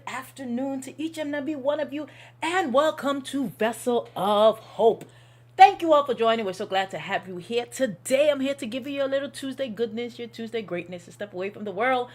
afternoon to each and every one of you, and welcome to Vessel of Hope. Thank you all for joining. We're so glad to have you here today. I'm here to give you your little Tuesday goodness, your Tuesday greatness, to step away from the world,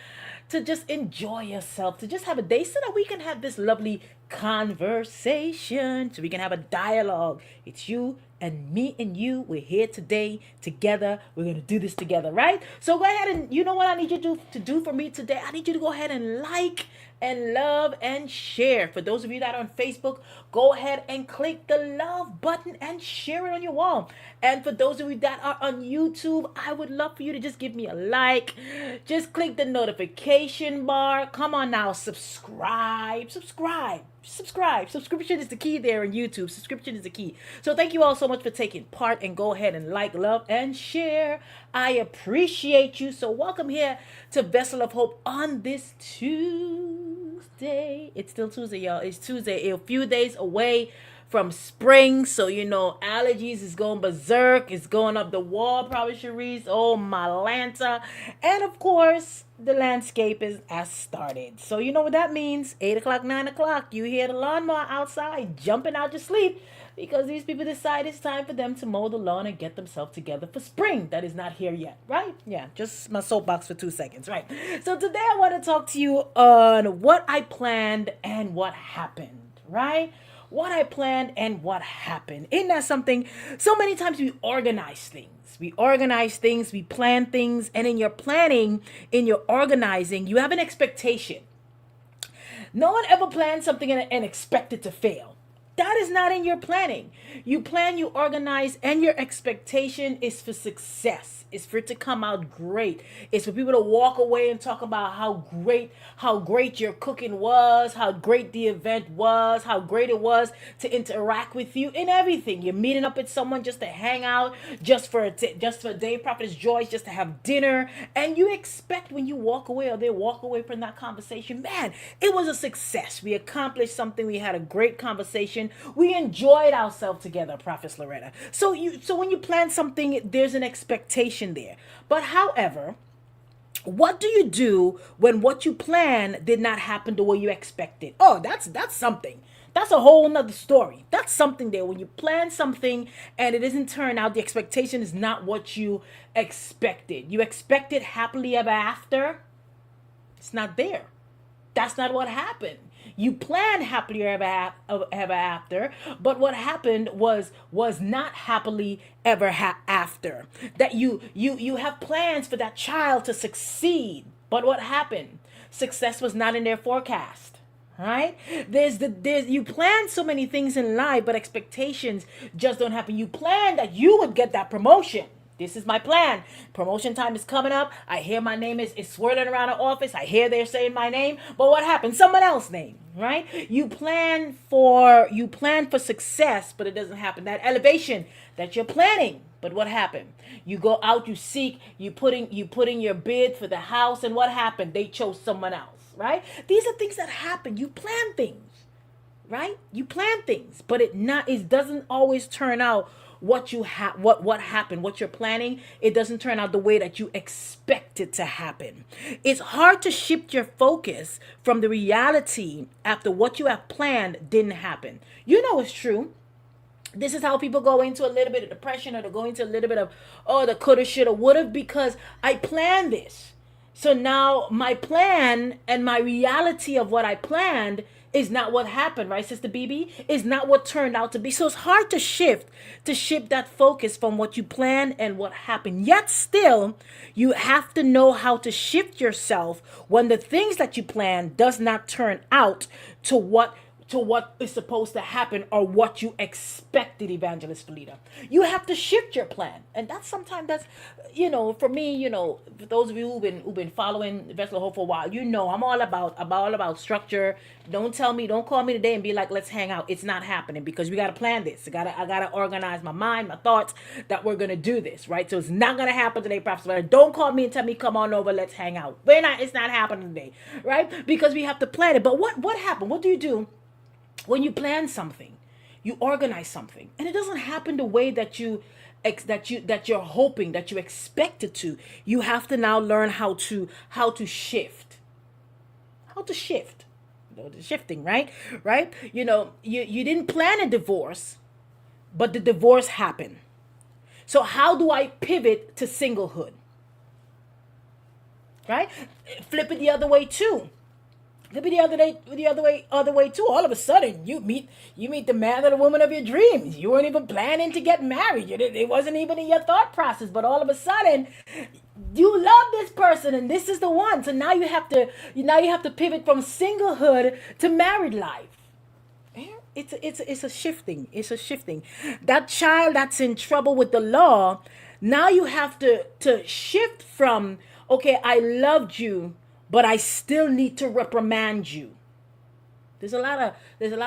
to just enjoy yourself, to just have a day so that we can have this lovely conversation, so we can have a dialogue. It's you and me and you. We're here today together. We're going to do this together, right? So go ahead and, you know what I need you to do for me today? I need you to go ahead and like and love and share. For those of you that are on Facebook, go ahead and click the love button and share it on your wall. And for those of you that are on YouTube, I would love for you to just give me a like. Just click the notification bar. Come on now, subscribe. Subscription is the key there on YouTube. Subscription is the key. So thank you all so much for taking part, and go ahead and like, love, and share. I appreciate you. So welcome here to Vessel of Hope on this Tuesday. It's still Tuesday, y'all. It's Tuesday. A few days away from spring, so allergies is going berserk. It's going up the wall, probably, Cherise. Oh my Lanta. And of course, the landscape has started. So you know what that means. 8 o'clock, 9 o'clock. You hear the lawnmower outside jumping out your sleep, because these people decide it's time for them to mow the lawn and get themselves together for spring that is not here yet, right? Yeah, just my soapbox for 2 seconds, right? So today I want to talk to you on what I planned and what happened, right? What I planned and what happened. Isn't that something? So many times we organize things. We plan things, and in your planning, in your organizing, you have an expectation. No one ever plans something and expect it to fail. That is not in your planning. You plan, you organize, and your expectation is for success. It's for it to come out great. It's for people to walk away and talk about how great your cooking was, how great the event was, how great it was to interact with you in everything. You're meeting up with someone just to hang out, just for Dave Prophet's Joyce, just to have dinner, and you expect when you walk away, or they walk away from that conversation, man, it was a success. We accomplished something. We had a great conversation. We enjoyed ourselves together, Prophet Loretta. So when you plan something, there's an expectation there. But however, what do you do when what you plan did not happen the way you expected? Oh, that's something. That's a whole nother story. That's something there. When you plan something and it doesn't turn out, the expectation is not what you expected. You expected happily ever after. It's not there. That's not what happened. You planned happily ever after, but what happened was not happily ever after. That you have plans for that child to succeed, but what happened? Success was not in their forecast. Right? You plan so many things in life, but expectations just don't happen. You plan that you would get that promotion. This is my plan. Promotion time is coming up. I hear my name is swirling around the office. I hear they're saying my name. But what happened? Someone else's name, right? You plan for success, but it doesn't happen. That elevation that you're planning. But what happened? You go out, you seek, you put in your bid for the house, and what happened? They chose someone else, right? These are things that happen. You plan things, right? You plan things, but it doesn't always turn out what happened, what you're planning. It doesn't turn out the way that you expect it to happen. It's hard to shift your focus from the reality after what you have planned didn't happen. You know it's true. This is how people go into a little bit of depression, or they go into a little bit of, oh, the coulda, shoulda, woulda, because I planned this. So now my plan and my reality of what I planned is not what happened, right, Sister BB? Is not what turned out to be. So it's hard to shift that focus from what you planned and what happened. Yet still, you have to know how to shift yourself when the things that you plan does not turn out to what is supposed to happen, or what you expected, Evangelist Felita. You have to shift your plan. And that's for me, for those of you who've been following Vessel of Hope for a while, I'm all about structure. Don't call me today and be like, let's hang out. It's not happening, because we gotta plan this. I gotta organize my mind, my thoughts, that we're gonna do this, right? So it's not gonna happen today, Prophet. Don't call me and tell me, come on over, let's hang out. It's not happening today, right? Because we have to plan it. But what happened? What do you do when you plan something? You organize something, and it doesn't happen the way that you're hoping, that you expect it to. You have to now learn how to shift. the shifting, right? Right? You didn't plan a divorce, but the divorce happened. So how do I pivot to singlehood? Right? Flip it the other way too. Could be the other way too. All of a sudden, you meet the man or the woman of your dreams. You weren't even planning to get married. It wasn't even in your thought process. But all of a sudden, you love this person, and this is the one. So now you have to pivot from singlehood to married life. It's a shifting. It's a shifting. That child that's in trouble with the law, now you have to shift from, okay, I loved you, but I still need to reprimand you. There's a lot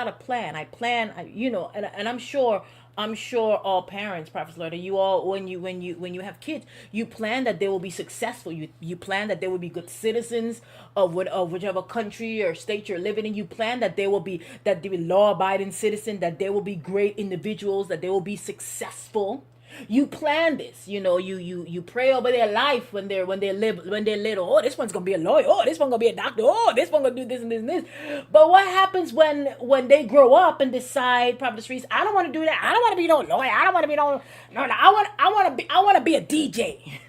of plan. And I'm sure all parents, Prophet Lord, you all, when you have kids, you plan that they will be successful. You plan that they will be good citizens of whichever country or state you're living in. You plan that they will be law abiding citizen, that they will be great individuals, that they will be successful. You plan this, you pray over their life when they're little. Oh, this one's gonna be a lawyer. Oh, this one gonna be a doctor. Oh, this one gonna do this and this and this. But what happens when they grow up and decide, Prophet Reese, I don't want to do that. I don't want to be no lawyer. I don't want to be no. I want to be a DJ.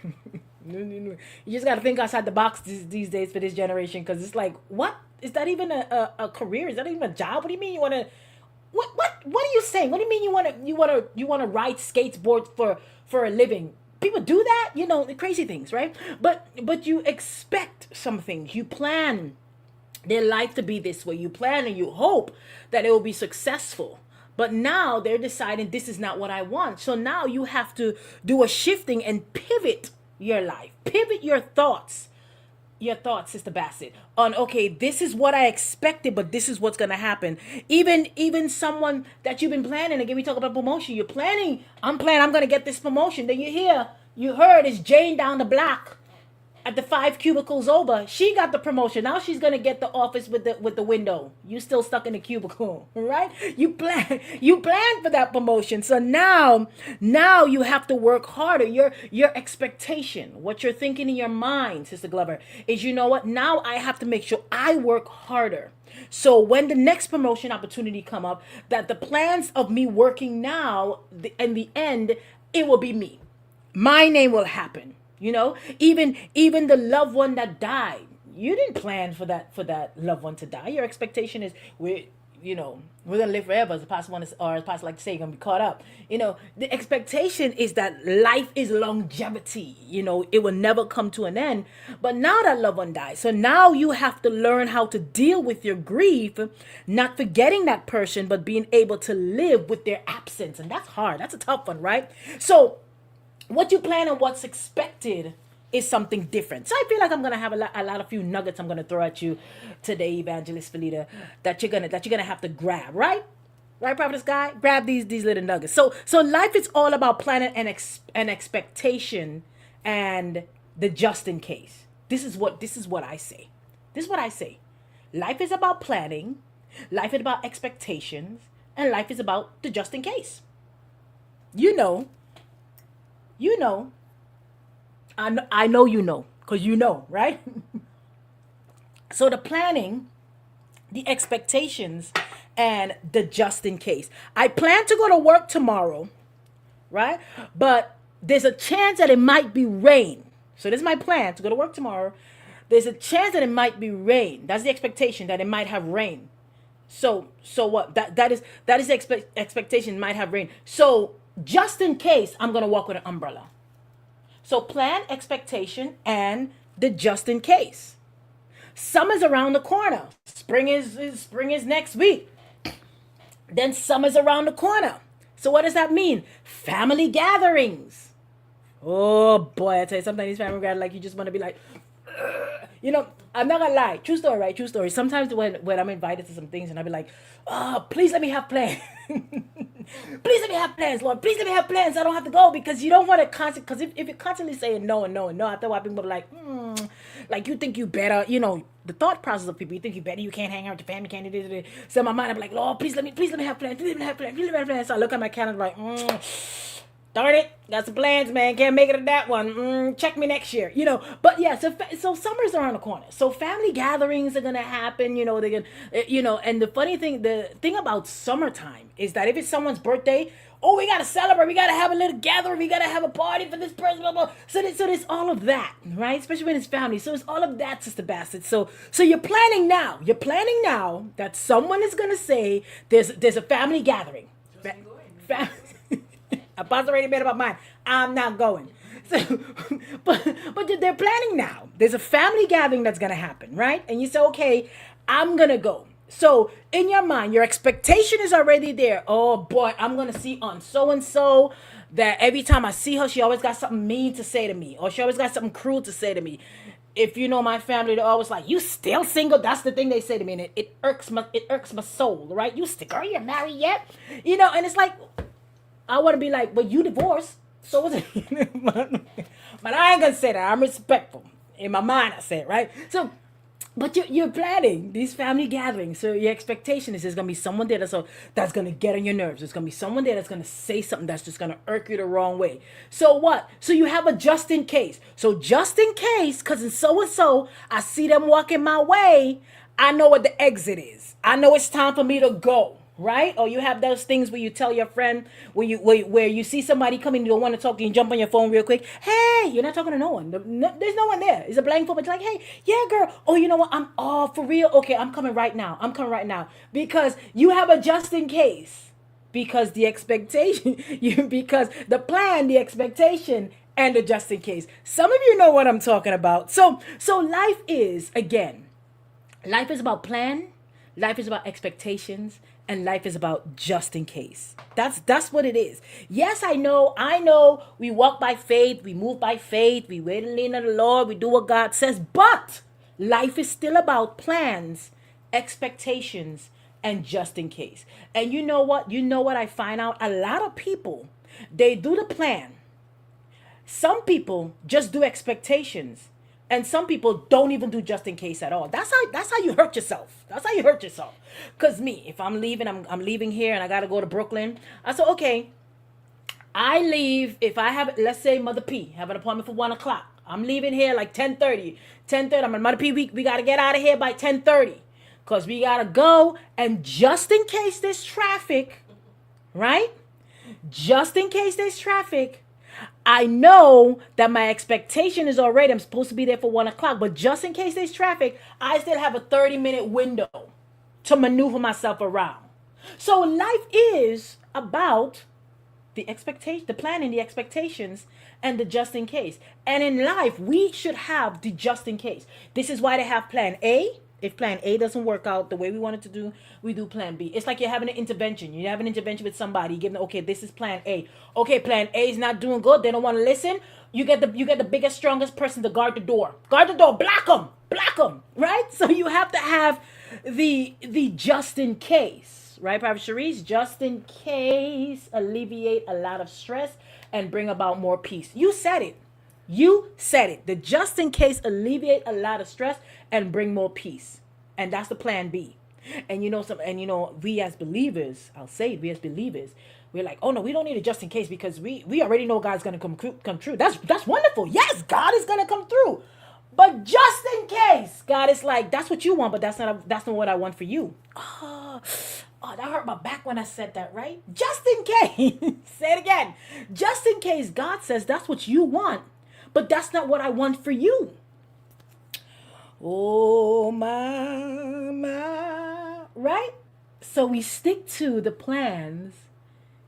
You just got to think outside the box these days for this generation, because it's like, what is that even a career? Is that even a job? What do you mean you want to? What are you saying? What do you mean you want to ride skateboard for a living? People do that, the crazy things, right? But you expect some things. You plan their life to be this way. You plan and you hope that it will be successful. But now they're deciding this is not what I want. So now you have to do a shifting and pivot your life. Pivot your thoughts, Sister Bassett, on, okay, this is what I expected, but this is what's gonna happen. Even someone that you've been planning. Again, we talk about promotion. You're planning. I'm gonna get this promotion. Then you heard it's Jane down the block at the 5 cubicles over. She got the promotion. Now she's gonna get the office with the window. You still stuck in the cubicle, right? You plan for that promotion. So now you have to work harder. Your expectation, what you're thinking in your mind, Sister Glover, is, you know what? Now I have to make sure I work harder. So when the next promotion opportunity come up, that the plans of me working now, in the end, it will be me. My name will happen. Even the loved one that died, you didn't plan for that loved one to die. Your expectation is we're gonna live forever, as the pastor like to say, you're gonna be caught up. The expectation is that life is longevity. It will never come to an end. But now that loved one dies, so now you have to learn how to deal with your grief, not forgetting that person, but being able to live with their absence, and that's hard. That's a tough one, right? So what you plan and what's expected is something different. So I feel like I'm gonna have a few nuggets I'm gonna throw at you today, Evangelist Felita, that you're gonna have to grab, right? Right, Prophetess Guy? Grab these little nuggets. So life is all about planning and expectation and the just in case. This is what I say. This is what I say. Life is about planning, life is about expectations, and life is about the just in case. You know. I know because right? So the planning, the expectations, and the just in case. I plan to go to work tomorrow, right? But there's a chance that it might be rain. So this is my plan, to go to work tomorrow. There's a chance that it might be rain. That's the expectation, that it might have rain. So what? That is the expectation, might have rain. So just in case, I'm going to walk with an umbrella. So plan, expectation, and the just in case. Summer's around the corner. Spring is next week. Then summer's around the corner. So what does that mean? Family gatherings. Oh boy, I tell you, sometimes these family gatherings, like, you just want to be like, I'm not gonna lie. True story, right? True story. Sometimes when I'm invited to some things, and I'll be like, oh, please let me have plans. Please let me have plans, Lord. Please let me have plans. I don't have to go, because you don't want to constantly, because if you're constantly saying no and no and no, after a while people are like you think you better, the thought process of people, you think you better, you can't hang out with your family, can't do this. So in my mind, I'm like, Lord, please let me have plans. Please let me have plans. Please let me have plans. So I look at my calendar like, darn it, got some plans, man. Can't make it to that one. Check me next year, But yeah, so summer's around the corner. So family gatherings are gonna happen. They're gonna, And the thing about summertime is that if it's someone's birthday, oh, we gotta celebrate. We gotta have a little gathering. We gotta have a party for this person. Blah, blah. So there's all of that, right? Especially when it's family. So it's all of that, Sister Bassett. So you're planning now. You're planning now that someone is gonna say there's a family gathering. Fa- I already made up my mind. I'm not going. So, but they're planning now. There's a family gathering that's gonna happen, right? And you say, okay, I'm gonna go. So in your mind, your expectation is already there. Oh boy, I'm gonna see on so and so that every time I see her, she always got something mean to say to me, or she always got something cruel to say to me. If you know my family, they're always like, "You still single?" That's the thing they say to me, and it irks my soul, right? You still, are you married yet? And it's like, I want to be like, but you divorced. So what's it? But I ain't gonna say that. I'm respectful. In my mind, I say it, right? So, but you're planning these family gatherings. So your expectation is there's gonna be someone there that's gonna get on your nerves. There's gonna be someone there that's gonna say something that's just gonna irk you the wrong way. So what? So you have a just in case. So just in case, cause in so and so, I see them walking my way. I know what the exit is. I know it's time for me to go. Right? Or you have those things where you tell your friend where you see somebody coming, you don't want to talk, you jump on your phone real quick. Hey, you're not talking to no one. There's no one there. It's a blank phone, but you're like, hey, yeah, girl. Oh, you know what? I'm all for real. Okay, I'm coming right now. Because you have a just in case. Because the expectation, because the plan, the expectation, and the just in case. Some of you know what I'm talking about. So life is about plan, life is about expectations, and life is about just in case. That's what it is. Yes, I know we walk by faith, we move by faith, we wait and lean on the Lord, we do what God says, but life is still about plans, expectations, and just in case. And you know what? You know what I find out? A lot of people, they do the plan. Some people just do expectations. And some people don't even do just in case at all. That's how you hurt yourself. That's how you hurt yourself. Cause me, if I'm leaving, I'm leaving here and I gotta go to Brooklyn. I said, okay, I leave if I have, let's say Mother P have an appointment for 1 o'clock. I'm leaving here like 10:30. 10:30. I'm at Mother P. We gotta get out of here by 10:30. Cause we gotta go. And just in case there's traffic, right? Just in case there's traffic, I know that my expectation is already I'm supposed to be there for 1 o'clock, but just in case there's traffic, I still have a 30-minute window to maneuver myself around. So life is about the expectation, the planning, the expectations, and the just in case. And in life, we should have the just in case. This is why they have plan A. If plan A doesn't work out the way we want it to do, we do plan B. It's like you're having an intervention. You have an intervention with somebody. You give them, okay, this is plan A. Okay, plan A is not doing good. They don't want to listen. You get the biggest, strongest person to guard the door. Guard the door. Block them. Right? So you have to have the just in case. Right, Private Cherise? Just in case, alleviate a lot of stress and bring about more peace. You said it. You said it. The just in case alleviate a lot of stress and bring more peace. And that's the plan B. And we as believers, I'll say it, we as believers, we're like, oh no, we don't need a just in case because we already know God's gonna come true. That's wonderful. Yes, God is gonna come through. But just in case, God is like, that's what you want, but that's not what I want for you. Oh, that hurt my back when I said that, right? Just in case. Say it again. Just in case God says that's what you want, but that's not what I want for you. Oh, my. Right? So we stick to the plans,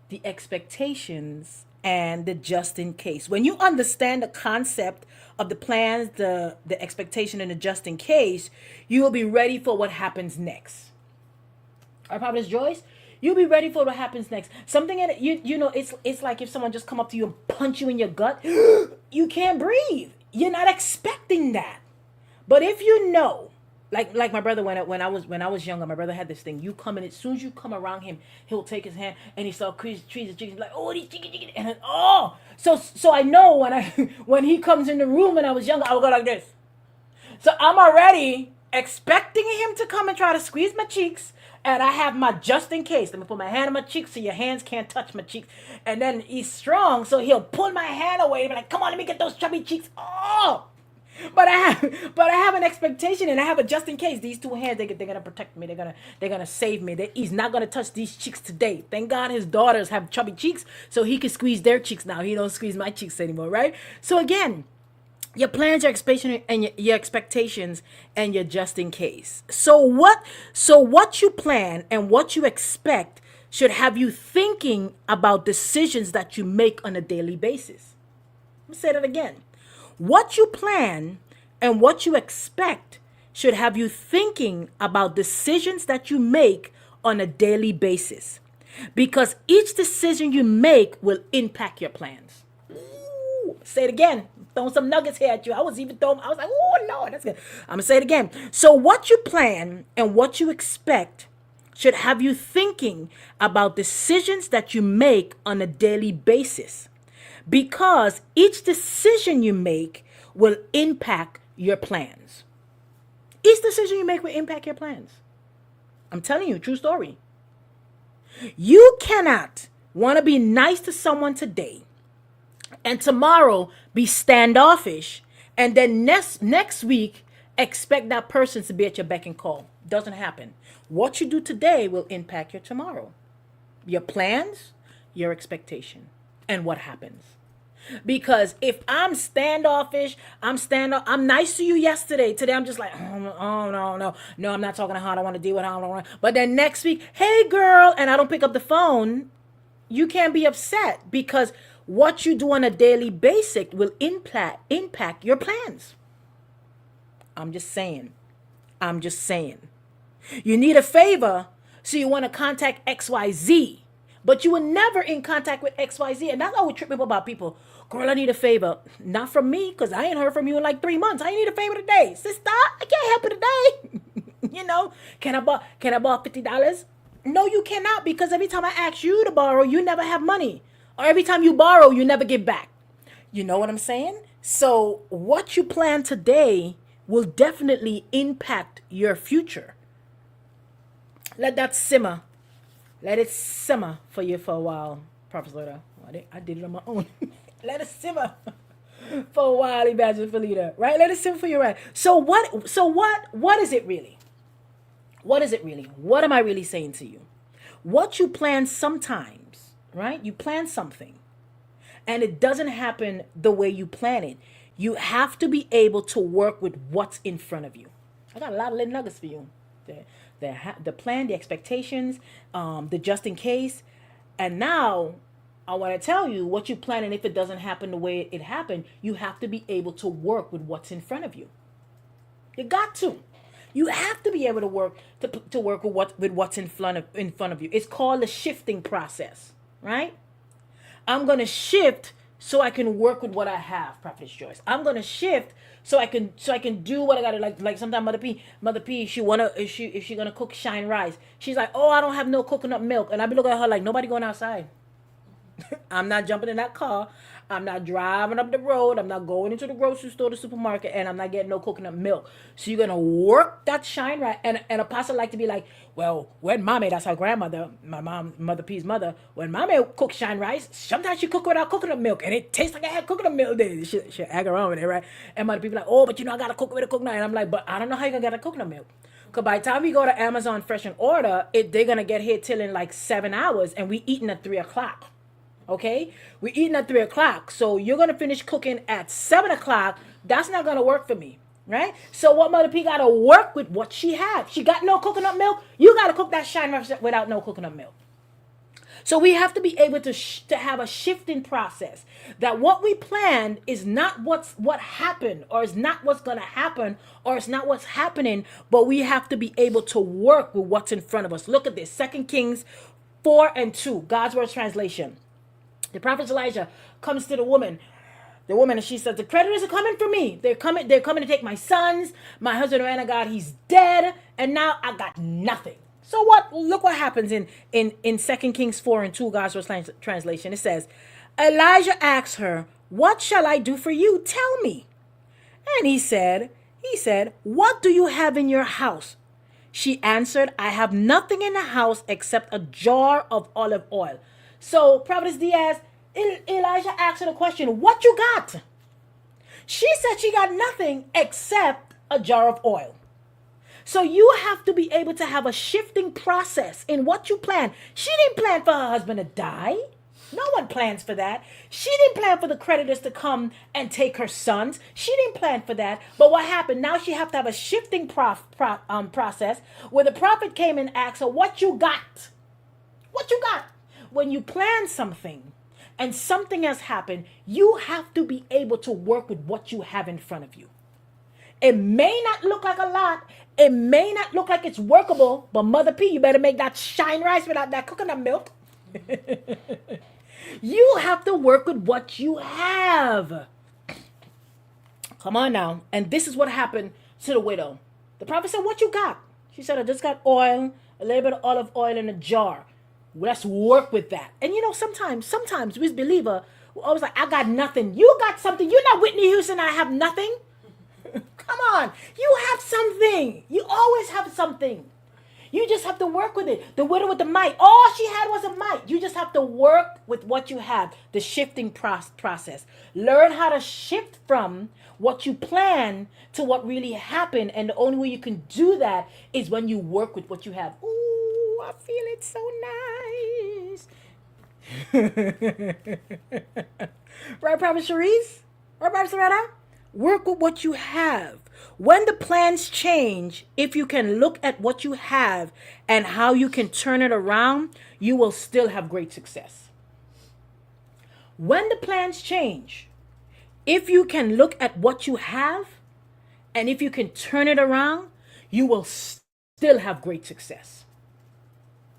the expectations, and the just in case. When you understand the concept of the plans, the expectation, and the just in case, you will be ready for what happens next. Our Prophetess Joyce, you'll be ready for what happens next. Something in it, it's like if someone just come up to you and punch you in your gut, you can't breathe. You're not expecting that. But if you know, like my brother when I was younger, my brother had this thing. You come in, as soon as you come around him, he'll take his hand and he start trees the chickens like, oh, these chicken, and then, oh, so I know when he comes in the room when I was younger, I would go like this. So I'm already expecting him to come and try to squeeze my cheeks. And I have my just in case. Let me put my hand on my cheeks so your hands can't touch my cheeks. And then he's strong, so he'll pull my hand away and be like, come on, let me get those chubby cheeks. Oh! But I have an expectation, and I have a just in case. These two hands, they're gonna protect me. They're gonna save me. He's not gonna touch these cheeks today. Thank God his daughters have chubby cheeks, so he can squeeze their cheeks now. He don't squeeze my cheeks anymore, right? So again, your plans, your expectation, and your expectations, and your just in case. So what you plan and what you expect should have you thinking about decisions that you make on a daily basis. Let me say that again. What you plan and what you expect should have you thinking about decisions that you make on a daily basis. Because each decision you make will impact your plans. Ooh, say it again. Throwing some nuggets here at you. I was like, oh, Lord, that's good. I'm going to say it again. So what you plan and what you expect should have you thinking about decisions that you make on a daily basis. Because each decision you make will impact your plans. Each decision you make will impact your plans. I'm telling you, true story. You cannot want to be nice to someone today and tomorrow be standoffish, and then next week expect that person to be at your beck and call. Doesn't happen. What you do today will impact your tomorrow, your plans, your expectation, and what happens. Because if I'm standoffish, I'm nice to you yesterday. Today I'm just like, oh no, I'm not talking to her. I don't want to deal with her. I don't want. But then next week, hey girl, and I don't pick up the phone, you can't be upset because what you do on a daily basis will impact your plans. I'm just saying. You need a favor, so you want to contact XYZ. But you were never in contact with XYZ. And that's how we trip people about people. Girl, I need a favor. Not from me, because I ain't heard from you in like 3 months. I need a favor today. Sister, I can't help you today. Can I borrow $50? No, you cannot, because every time I ask you to borrow, you never have money. Or every time you borrow, you never give back. You know what I'm saying? So what you plan today will definitely impact your future. Let that simmer. Let it simmer for you for a while, Prophet Loretta. I did it on my own. Let it simmer for a while, Evangelist Felita. Right? Let it simmer for you, right? So what is it really? What is it really? What am I really saying to you? What you plan sometimes, right? You plan something and it doesn't happen the way you plan it. You have to be able to work with what's in front of you. I got a lot of little nuggets for you. The plan, the expectations, the just in case. And now I want to tell you what you plan, and if it doesn't happen the way it happened, you have to be able to work with what's in front of you. You got to. You have to be able to work with what's in front of you. It's called the shifting process, right? I'm going to shift so I can work with what I have, Prophetess Joyce. I'm going to shift so I can do what I got to like sometimes Mother P, if she gonna cook shine rice, she's like, oh, I don't have no coconut milk, and I be looking at her like, nobody going outside. I'm not jumping in that car. I'm not driving up the road. I'm not going into the grocery store, the supermarket, and I'm not getting no coconut milk. So you're gonna work that shine right. And Apostle like to be like, well, when mommy, that's her grandmother, my mom, Mother P's mother, when mommy cooks shine rice, sometimes she cook without coconut milk, and it tastes like I had coconut milk. Then she ag around with it, right? And Mother P be like, oh, but I gotta cook with a coconut. And I'm like, but I don't know how you gonna get a coconut milk. Because by the time we go to Amazon Fresh and order, they're gonna get here till in like 7 hours, and we eating at 3 o'clock. Okay, we're eating at 3 o'clock, so you're gonna finish cooking at 7 o'clock. That's not gonna work for me, right? So what Mother P gotta work with what she has. She got no coconut milk. You gotta cook that shine rice without no coconut milk. So we have to be able to have a shifting process. That what we planned is not what happened, or is not what's gonna happen, or it's not what's happening. But we have to be able to work with what's in front of us. Look at this, 2 Kings 4:2, God's Word translation. The prophet Elijah comes to the woman, and she says, the creditors are coming for me. They're coming to take my sons. My husband, man of God, he's dead. And now I got nothing. So look what happens in 2 Kings 4:2, God's Word translation. It says, Elijah asked her, what shall I do for you? Tell me. And he said, He said, "What do you have in your house?" She answered, "I have nothing in the house except a jar of olive oil." So, Prophetess Diaz, Elijah asked her the question, "What you got?" She said she got nothing except a jar of oil. So you have to be able to have a shifting process in what you plan. She didn't plan for her husband to die. No one plans for that. She didn't plan for the creditors to come and take her sons. She didn't plan for that. But what happened? Now she have to have a shifting process where the prophet came and asked her, "What you got? What you got?" When you plan something and something has happened, you have to be able to work with what you have in front of you. It may not look like a lot. It may not look like it's workable, but Mother P, you better make that shine rice without that coconut milk. You have to work with what you have. Come on now. And this is what happened to the widow. The prophet said, "What you got?" She said, "I just got oil, a little bit of olive oil in a jar. Let's work with that." And sometimes we believer, we're always like, "I got nothing." You got something. You're not Whitney Houston. I have nothing. Come on. You have something. You always have something. You just have to work with it. The widow with the mite. All she had was a mite. You just have to work with what you have. The shifting process. Learn how to shift from what you plan to what really happened. And the only way you can do that is when you work with what you have. Ooh, I feel it so nice. Right, Prophet Cherise? Right, Prophet Serena? Work with what you have. When the plans change, if you can look at what you have and how you can turn it around, you will still have great success. When the plans change, if you can look at what you have and if you can turn it around, you will still have great success.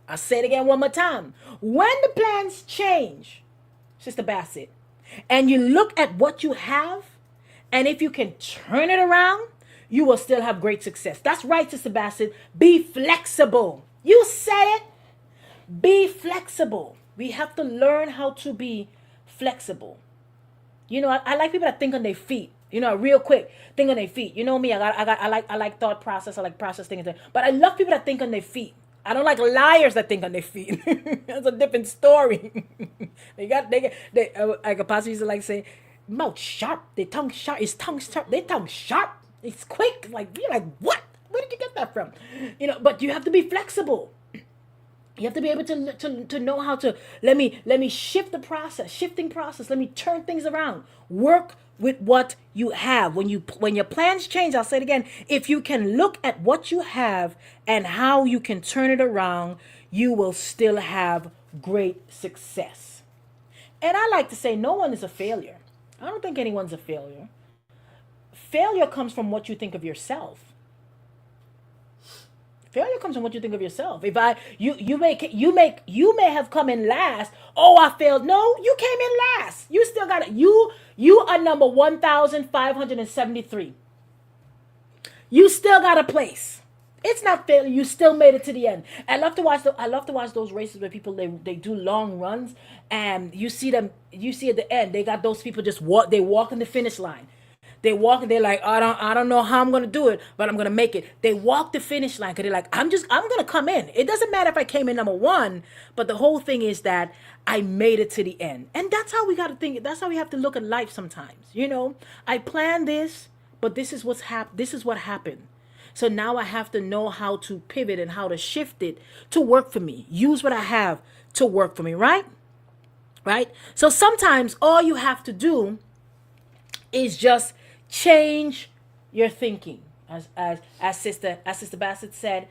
I'll say it again one more time. When the plans change, Sister Bassett, and you look at what you have, and if you can turn it around, you will still have great success. That's right, Sister Bassett. Be flexible. You said it. Be flexible. We have to learn how to be flexible. I like people that think on their feet. Real quick, think on their feet. You know me. I like thought process. I like process things. But I love people that think on their feet. I don't like liars that think on their feet. That's a different story. Like Apostle used to like say, mouth sharp, their tongue sharp, his tongue sharp, their tongue sharp, it's quick. Like, you're like, what? Where did you get that from? But you have to be flexible. You have to be able to know how to let me shift the process, shifting process. Let me turn things around. Work with what you have. When your plans change, I'll say it again. If you can look at what you have and how you can turn it around, you will still have great success. And I like to say no one is a failure. I don't think anyone's a failure. Failure comes from what you think of yourself. Failure comes from what you think of yourself. If you may have come in last. Oh, I failed. No, you came in last. You still got it. You are number 1,573. You still got a place. It's not failure. You still made it to the end. I love to watch those races where people they do long runs and you see them. You see at the end they got those people just walk. They walk in the finish line. They walk and they're like, I don't know how I'm gonna do it, but I'm gonna make it. They walk the finish line because they're like, I'm gonna come in. It doesn't matter if I came in number one, but the whole thing is that I made it to the end. And that's how we gotta think. That's how we have to look at life sometimes. I planned this, but this is what happened. So now I have to know how to pivot and how to shift it to work for me. Use what I have to work for me, right? Right? So sometimes all you have to do is just change your thinking. As Sister Bassett said,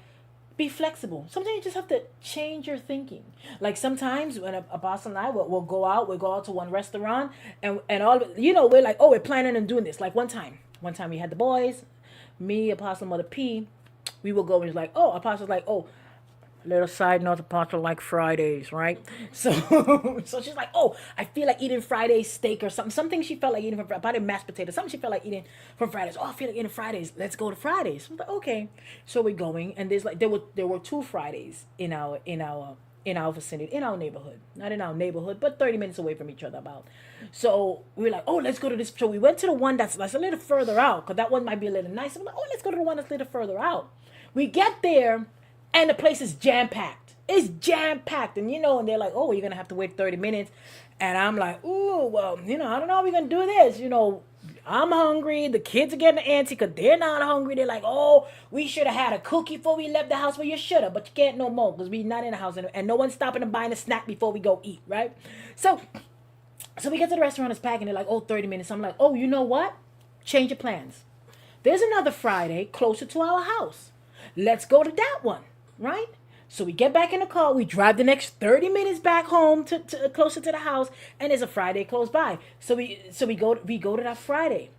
be flexible. Sometimes you just have to change your thinking. Like sometimes when Apostle and I we'll go out to one restaurant and all we're like, oh, we're planning on doing this. Like one time we had the boys, me, Apostle, Mother P, we will go and it's like, oh, Apostle's like, oh, little side note, Apostle like Fridays, right? So she's like, oh, I feel like eating Friday steak or something. Something she felt like eating from probably mashed potatoes. Something she felt like eating from Fridays. Oh, I feel like eating Fridays. Let's go to Fridays. I'm like, okay. So we're going, and there were 2 Fridays in our in our vicinity, in our neighborhood. Not in our neighborhood, but 30 minutes away from each other about. So we were like, oh, let's go to this. So we went to the one that's a little further out, because that one might be a little nicer. We're like, oh, let's go to the one that's a little further out. We get there, and the place is jam-packed. It's jam-packed. And, and they're like, oh, you're going to have to wait 30 minutes. And I'm like, ooh, well, I don't know how we're going to do this. I'm hungry. The kids are getting antsy because they're not hungry. They're like, oh, we should have had a cookie before we left the house. Well, you should have, but you can't no more because we're not in the house. And no one's stopping and buying a snack before we go eat, right? So we get to the restaurant, it's packing. They're like, oh, 30 minutes. I'm like, oh, you know what? Change your plans. There's another Friday closer to our house. Let's go to that one, right? So we get back in the car. We drive the next 30 minutes back home to closer to the house, and there's a Friday close by. So we go to that Friday.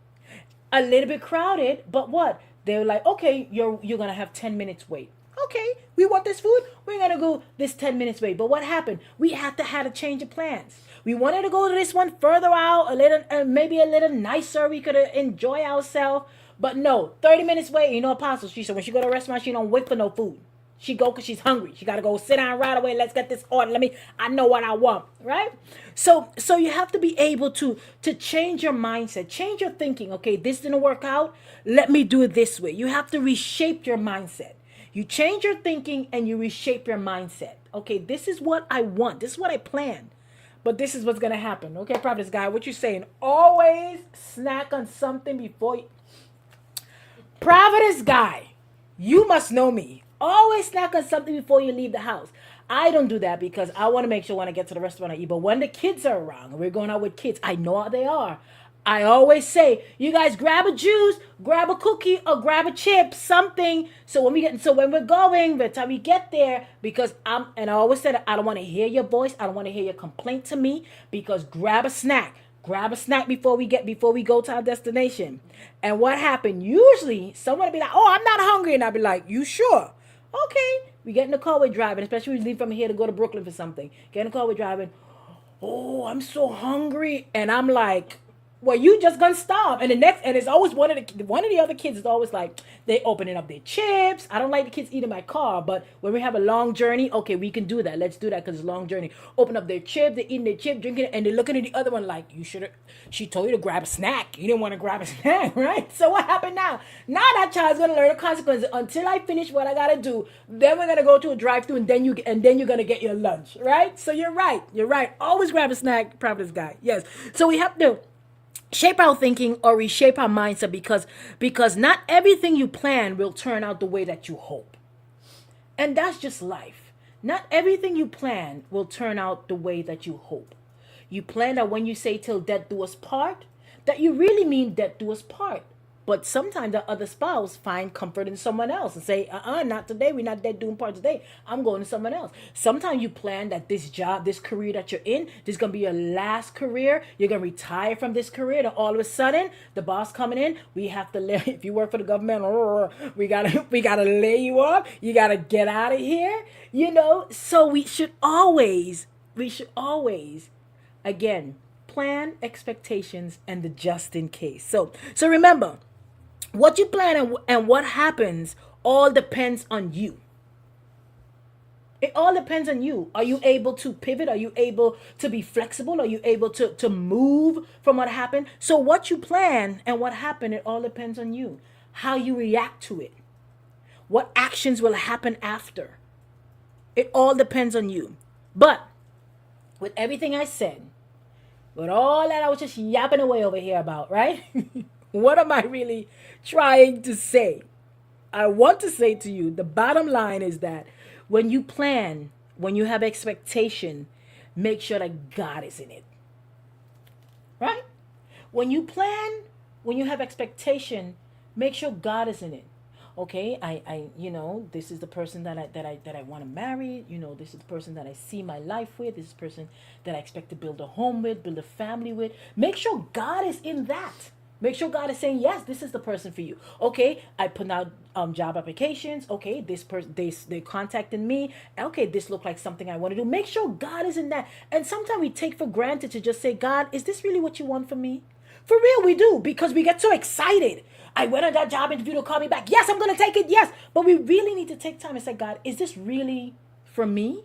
A little bit crowded, but what? They were like, okay, you're gonna have 10 minutes wait. Okay, we want this food. We're gonna go this 10 minutes wait. But what happened? We had to have a change of plans. We wanted to go to this one further out, a little, maybe a little nicer. We could enjoy ourselves. But no, 30 minutes wait. Apostle, she said when she go to a restaurant, she don't wait for no food. She go because she's hungry. She got to go sit down right away. Let's get this order. I know what I want, right? So you have to be able to change your mindset, change your thinking. Okay, this didn't work out. Let me do it this way. You have to reshape your mindset. You change your thinking and you reshape your mindset. Okay, this is what I want. This is what I planned. But this is what's going to happen. Okay, Prophetess Guy, what you saying? Always snack on something before you... Prophetess Guy, you must know me. Always snack on something before you leave the house. I don't do that because I want to make sure when I get to the restaurant I eat. But when the kids are around, we're going out with kids, I know how they are. I always say, you guys grab a juice, grab a cookie, or grab a chip, something. So when we're going, by the time we get there, and I always said, I don't want to hear your voice. I don't want to hear your complaint to me, because grab a snack. Grab a snack before we go to our destination. And what happened? Usually someone will be like, oh, I'm not hungry. And I'll be like, you sure? Okay. We get in the car, we're driving, especially when we leave from here to go to Brooklyn for something. Get in the car, we're driving. Oh, I'm so hungry. And I'm like, well, you just gonna stop. And it's always one of the other kids is always like, they opening up their chips. I don't like the kids eating my car, but when we have a long journey, okay, we can do that. Let's do that because it's a long journey. Open up their chip, they're eating their chip, drinking it, and they're looking at the other one like, she told you to grab a snack. You didn't want to grab a snack, right? So what happened now? Now that child's gonna learn the consequences. Until I finish what I gotta do, then we're gonna go to a drive-thru, and then you're gonna get your lunch, right? So you're right. Always grab a snack, Prophetess Guy. Yes. So we have to shape our thinking or reshape our mindset, because not everything you plan will turn out the way that you hope. And that's just life. Not everything you plan will turn out the way that you hope. You plan that when you say till death do us part, that you really mean death do us part. But sometimes the other spouse find comfort in someone else and say, not today. We're not dead doing part today. I'm going to someone else. Sometimes you plan that this job, this career that you're in, this is going to be your last career. You're going to retire from this career. And all of a sudden, the boss coming in, we have to lay, if you work for the government, we gotta lay you off. You got to get out of here. So we should always, again, plan expectations and the just in case. So remember, what you plan and what happens all depends on you. It all depends on you. Are you able to pivot? Are you able to be flexible? Are you able to move from what happened? So what you plan and what happened, it all depends on you. How you react to it. What actions will happen after. It all depends on you. But with everything I said, with all that I was just yapping away over here about, right? What am I really trying to say? I want to say to you, the bottom line is that when you plan, when you have expectation, make sure that God is in it. Right? When you plan, when you have expectation, make sure God is in it. Okay, I this is the person that I want to marry. This is the person that I see my life with. This is the person that I expect to build a home with, build a family with. Make sure God is in that. Make sure God is saying, yes, this is the person for you. Okay, I put out job applications. Okay, this person, they contacted me. Okay, this looked like something I want to do. Make sure God is in that. And sometimes we take for granted to just say, God, is this really what you want for me? For real, we do, because we get so excited. I went on that job interview to call me back. Yes, I'm going to take it. Yes. But we really need to take time and say, God, is this really for me?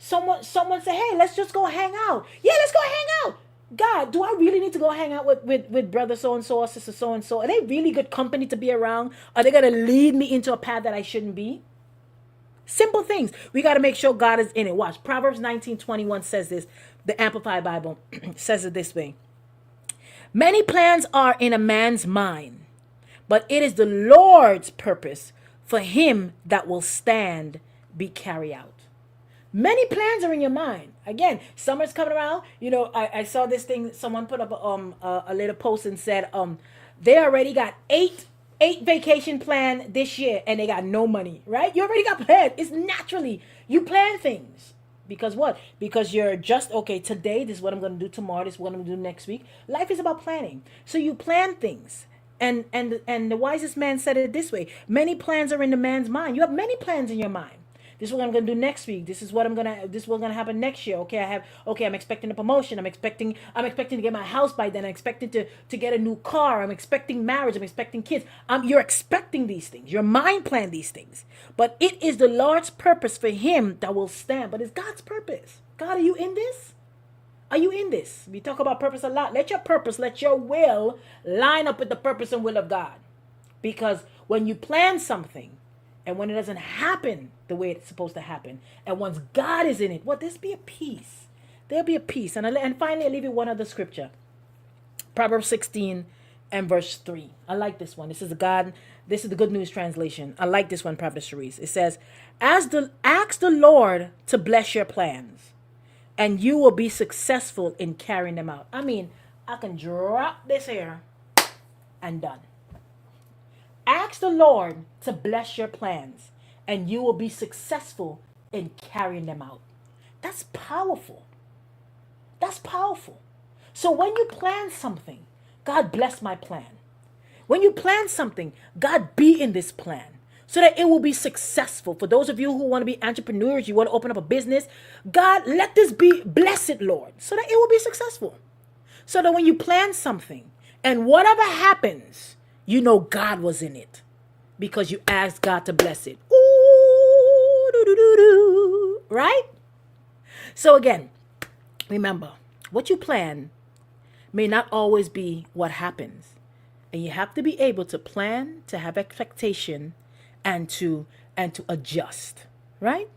Someone say, hey, let's just go hang out. Yeah, let's go hang out. God, do I really need to go hang out with brother so and so or sister so and so? Are they really good company to be around? Are they gonna lead me into a path that I shouldn't be? Simple things. We got to make sure God is in it. Watch. Proverbs 19:21 says this. The Amplified Bible says it this way. Many plans are in a man's mind, but it is the Lord's purpose for him that will stand be carried out. Many plans are in your mind. Again, summer's coming around. You know, I saw this thing. Someone put up a little post and said they already got eight vacation plan this year and they got no money. Right? You already got planned. It's naturally you plan things. Because what? Because you're just, okay, today, this is what I'm going to do tomorrow, this is what I'm going to do next week. Life is about planning. So you plan things. And the wisest man said it this way. Many plans are in the man's mind. You have many plans in your mind. This is what I'm gonna do next week. This is what's gonna happen next year. I'm expecting a promotion. I'm expecting to get my house by then. I'm expecting to get a new car. I'm expecting marriage. I'm expecting kids. You're expecting these things. Your mind plan these things. But it is the Lord's purpose for him that will stand. But it's God's purpose. God, are you in this? Are you in this? We talk about purpose a lot. Let your purpose, let your will line up with the purpose and will of God. Because when you plan something, and when it doesn't happen the way it's supposed to happen, and once God is in it, well, there'll be a peace. There'll be a peace. And finally, I'll leave you one other scripture. Proverbs 16 and verse 3. I like this one. This is the Good News Translation. I like this one, Prophet Cherise. It says, ask the Lord to bless your plans, and you will be successful in carrying them out. I mean, I can drop this here and done. Ask the Lord to bless your plans, and you will be successful in carrying them out. That's powerful. That's powerful. So when you plan something, God bless my plan. When you plan something, God be in this plan so that it will be successful. For those of you who want to be entrepreneurs, you want to open up a business, God, let this be blessed, Lord, so that it will be successful. So that when you plan something and whatever happens, you know God was in it because you asked God to bless it. Ooh, doo, doo, doo, doo. Right? So again, remember, what you plan may not always be what happens. And you have to be able to plan, to have expectation, and to adjust. Right?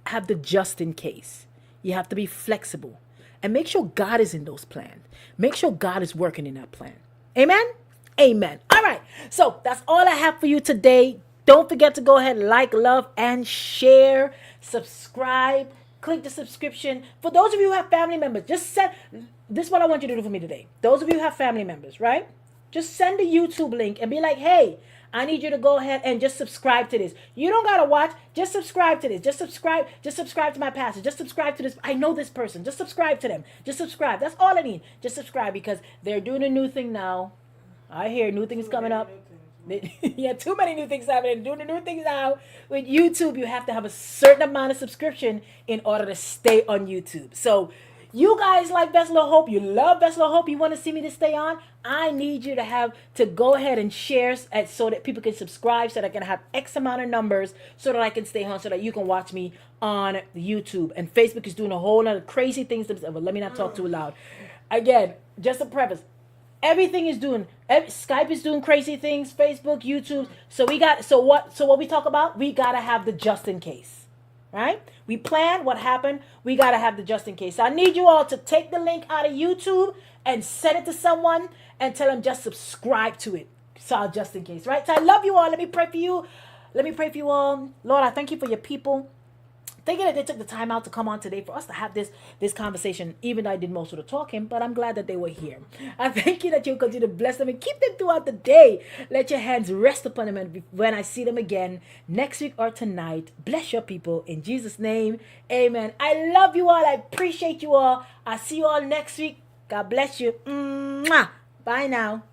Have the just in case. You have to be flexible. And make sure God is in those plans. Make sure God is working in that plan. Amen? Amen. All right. So that's all I have for you today. Don't forget to go ahead, like, love, and share. Subscribe. Click the subscription. For those of you who have family members, this is what I want you to do for me today. Those of you who have family members, right? Just send the YouTube link and be like, hey, I need you to go ahead and just subscribe to this. You don't got to watch. Just subscribe to this. Just subscribe to my pastor. Just subscribe to this. I know this person. Just subscribe to them. Just subscribe. That's all I need. Just subscribe because they're doing a new thing now. I hear new things coming up. Yeah, too many new things happening. Doing the new things now. With YouTube, you have to have a certain amount of subscription in order to stay on YouTube. So you guys like Vessel of Hope. You love Vessel of Hope. You want to see me to stay on. I need you to go ahead and share so that people can subscribe, so that I can have X amount of numbers, so that I can stay on, so that you can watch me on YouTube. And Facebook is doing a whole lot of crazy things themselves. But let me not talk too loud. Again, just a preface. Everything is doing. Skype is doing crazy things. Facebook, YouTube. So what we talk about? We gotta have the just in case, right? We plan what happened. We gotta have the just in case. So I need you all to take the link out of YouTube and send it to someone and tell them just subscribe to it. So just in case, right? So I love you all. Let me pray for you. Let me pray for you all. Lord, I thank you for your people. Thank you that they took the time out to come on today for us to have this conversation, even though I did most of the talking, but I'm glad that they were here. I thank you that you'll continue to bless them and keep them throughout the day. Let your hands rest upon them, and when I see them again next week or tonight, bless your people in Jesus' name. Amen. I love you all. I appreciate you all. I'll see you all next week. God bless you. Mwah. Bye now.